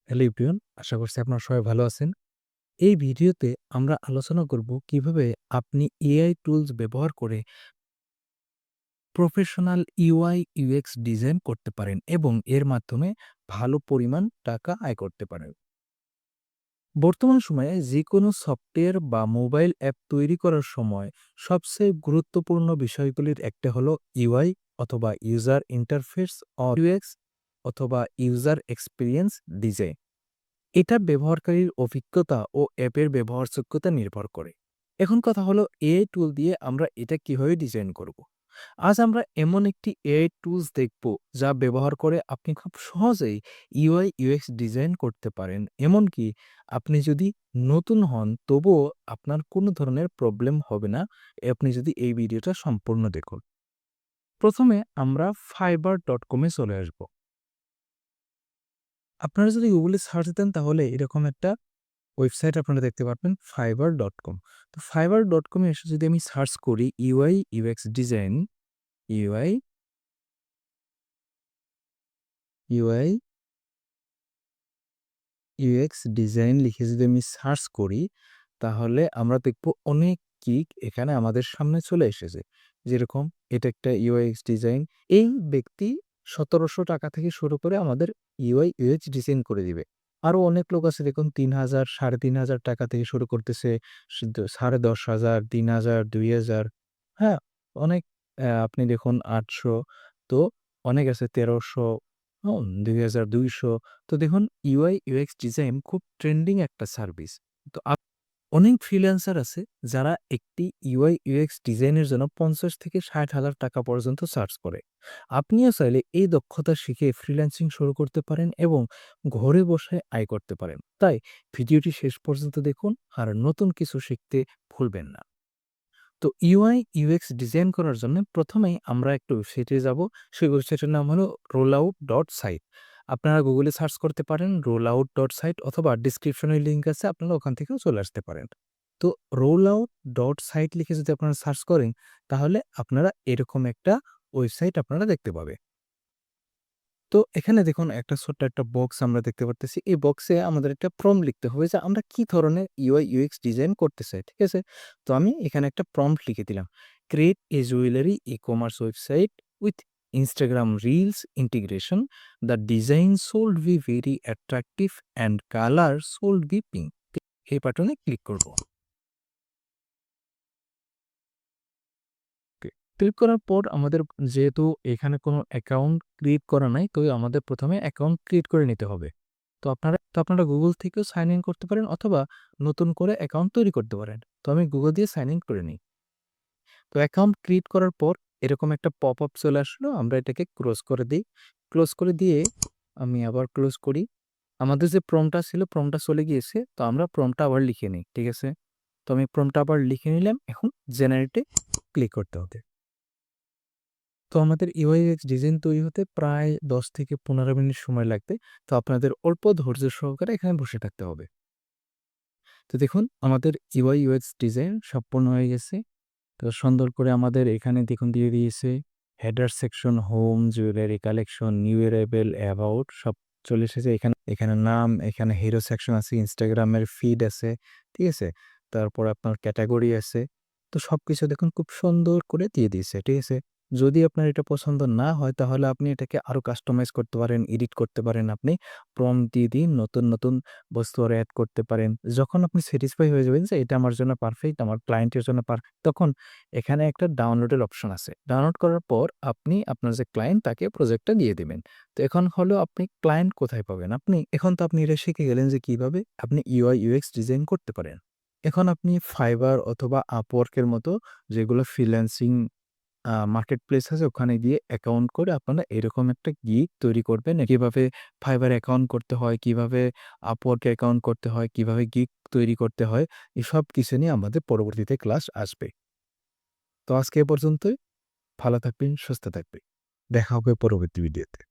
Hello everyone, আশা করছি আপনারা সবাই ভালো আছেন। এই ভিডিওতে আমরা আলোচনা করব কিভাবে আপনি এআই টুলস ব্যবহার করে প্রফেশনাল ইউআই ইউএক্স ডিজাইন করতে পারেন এবং এর মাধ্যমে ভালো পরিমাণ টাকা আয় করতে পারেন। বর্তমান সময়ে যেকোনো সফটওয়্যার বা মোবাইল অ্যাপ তৈরি করার সময় সবচেয়ে গুরুত্বপূর্ণ বিষয়গুলির একটা হলো ইউআই অথবা ইউজার ইন্টারফেস ইউএক্স অথবা ইউজার এক্সপিরিয়েন্স ডিজাইন। এটা ব্যবহারকারীর অভিজ্ঞতা ও অ্যাপের ব্যবহারযোগ্যতা নির্ভর করে। এখন কথা হলো এআই টুল দিয়ে আমরা এটা কিভাবে ডিজাইন করব। আজ আমরা এমন একটি এআই টুলস দেখব যা ব্যবহার করে আপনি খুব সহজেই ইউআই ইউএক্স ডিজাইন করতে পারেন। এমনকি আপনি যদি নতুন হন তবুও আপনার কোনো ধরনের প্রবলেম হবে না আপনি যদি এই ভিডিওটা সম্পূর্ণ দেখুন। প্রথমে আমরা fiverr.com এ চলে আসব। আপনারা যদি গুগলে সার্চ দেন তাহলে এরকম একটা ওয়েবসাইট আপনারা দেখতে পারবেন fiverr.com। তো fiverr.com এ এসে যদি আমি সার্চ করি UI UX design, UI UI UX design লিখে যদি আমি সার্চ করি তাহলে আমরা দেখব অনেক গিগ এখানে আমাদের সামনে চলে এসেছে। যেরকম এটা একটা ইউএক্স ডিজাইন। এই ব্যক্তি ৳১৭০০ থেকে শুরু করে আমাদের ইউআই ইউএক্স ডিজাইন করে দিবে। আরো অনেক লোক আছে দেখুন ৩,০০০, ৳৩,৫০০ থেকে শুরু করতেছে, ১০,৫০০, ৩,০০০, ২,০০০, হ্যাঁ? অনেক আপনি দেখুন ৮০০, তো অনেক আছে ১৩০০, ২,২০০। তো দেখুন ইউআই ইউএক্স ডিজাইন খুব ট্রেন্ডিং একটা সার্ভিস। তো অনেক ফ্রিল্যান্সার আছে যারা একটি ইউআই ইউএক্স ডিজাইনের জন্য ৫০ থেকে ৬০,০০০ টাকা পর্যন্ত চার্জ করে। আপনিও চাইলে এই দক্ষতা শিখে ফ্রিল্যান্সিং শুরু করতে পারেন এবং ঘরে বসে আয় করতে পারেন। তাই ভিডিওটি শেষ পর্যন্ত দেখুন আর নতুন কিছু শিখতে ভুলবেন না। তো ইউআই ইউএক্স ডিজাইন করার জন্য প্রথমেই আমরা একটা ওয়েবসাইটে যাব। সেই ওয়েবসাইটের নাম হলো rollout.site। আপনারা গুগলে সার্চ করতে পারেন rollout.site অথবা ডেসক্রিপশনে লিঙ্ক আছে, আপনারা ওখান থেকেও চলে আসতে পারেন। তো rollout.site লিখে যদি আপনারা সার্চ করেন তাহলে আপনারা এরকম একটা ওয়েবসাইট আপনারা দেখতে পাবে। তো এখানে দেখুন একটা ছোট্ট একটা বক্স আমরা দেখতে পারতেছি। এই বক্সে আমাদের একটা প্রম্পট লিখতে হবে যে আমরা কি ধরনের ইউআই ইউএক্স ডিজাইন করতে চাই। ঠিক আছে? তো আমি এখানে একটা প্রম্পট লিখে দিলাম। Create a jewellery e-commerce website with Instagram Reels integration. The design should be very attractive and color should be pink. এই বাটনে ক্লিক করব। ক্লিক করার পর আমাদের যেহেতু এখানে কোনো অ্যাকাউন্ট ক্রিয়েট করা নাই, তো আমাদের প্রথমে অ্যাকাউন্ট ক্রিয়েট করে নিতে হবে। তো আপনারা গুগল থেকেও সাইন ইন করতে পারেন অথবা নতুন করে অ্যাকাউন্ট তৈরি করতে পারেন। তো আমি গুগল দিয়ে সাইন ইন করে নিই। তো অ্যাকাউন্ট ক্রিয়েট করার পর এরকম একটা পপআপ চলে আসলো। আমরা এটাকে ক্লোজ করে দিই। ক্লোজ করে দিয়ে আমি আবার ক্লোজ করি। আমাদের যে প্রম্পটটা ছিল প্রম্পটটা চলে গিয়েছে। তো আমরা প্রম্পটটা আবার লিখে নিই। ঠিক আছে? তো আমি প্রম্পটটা আবার লিখে নিলাম। এখন জেনারেটে ক্লিক করতে হবে। তো আমাদের ইউআই/ইউএক্স ডিজাইন তৈরি হতে প্রায় ১০ থেকে ১৫ মিনিট সময় লাগবে। তো আপনাদের অল্প ধৈর্য সহকারে এখানে বসে থাকতে হবে। তো দেখুন আমাদের ইউআই/ইউএক্স ডিজাইন সম্পূর্ণ হয়ে গেছে। তো সুন্দর করে আমাদের এখানে দেখুন দিয়ে দিয়েছে header section, home, jewellery collection, new arrival, about সব চলে এসেছে। এখানে নাম, এখানে হিরো সেকশন আছে, ইনস্টাগ্রামের ফিড আছে। ঠিক আছে? তারপর আপনার ক্যাটেগরি আছে। তো সবকিছু দেখুন খুব সুন্দর করে দিয়ে দিয়েছে। ঠিক আছে? যদি আপনার এটা পছন্দ না হয় তাহলে আপনি এটাকে আরো কাস্টমাইজ করতে পারেন, এডিট করতে পারেন। আপনি প্রম্পট দিয়ে দিন, নতুন, নতুন বস্তু আরো এড করতে পারেন। যখন আপনি স্যাটিসফাই হয়ে যাবেন যে এটা আমার জন্য পারফেক্ট, আমার ক্লায়েন্টের জন্য তখন এখানে একটা ডাউনলোডের অপশন আছে। ডাউনলোড করার পর আপনি আপনার যে ক্লায়েন্ট তাকে প্রজেক্টটা দিয়ে দিবেন। তো এখন হলো আপনি ক্লায়েন্ট কোথায় পাবেন? এখন তো আপনি এটা শিখে গেলেন যে কিভাবে আপনি ইউআই ইউএক্স ডিজাইন করতে পারেন। এখন আপনি ফাইবার অথবা আপওয়ার্ক এর মতো যেগুলো ফ্রিল্যান্সিং মার্কেট প্লেস আছে ওখানে গিয়ে অ্যাকাউন্ট করে আপনারা এরকম একটা গিগ তৈরি করবেন। কিভাবে ফাইবার অ্যাকাউন্ট করতে হয়, কিভাবে আপওয়ার্ক অ্যাকাউন্ট করতে হয়, কিভাবে গিগ তৈরি করতে হয়, এসব কিছু নিয়ে আমাদের পরবর্তীতে ক্লাস আসবে। তো আজকে এ পর্যন্তই। ভালো থাকবেন, সুস্থ থাকবেন। দেখা হবে পরবর্তী ভিডিওতে।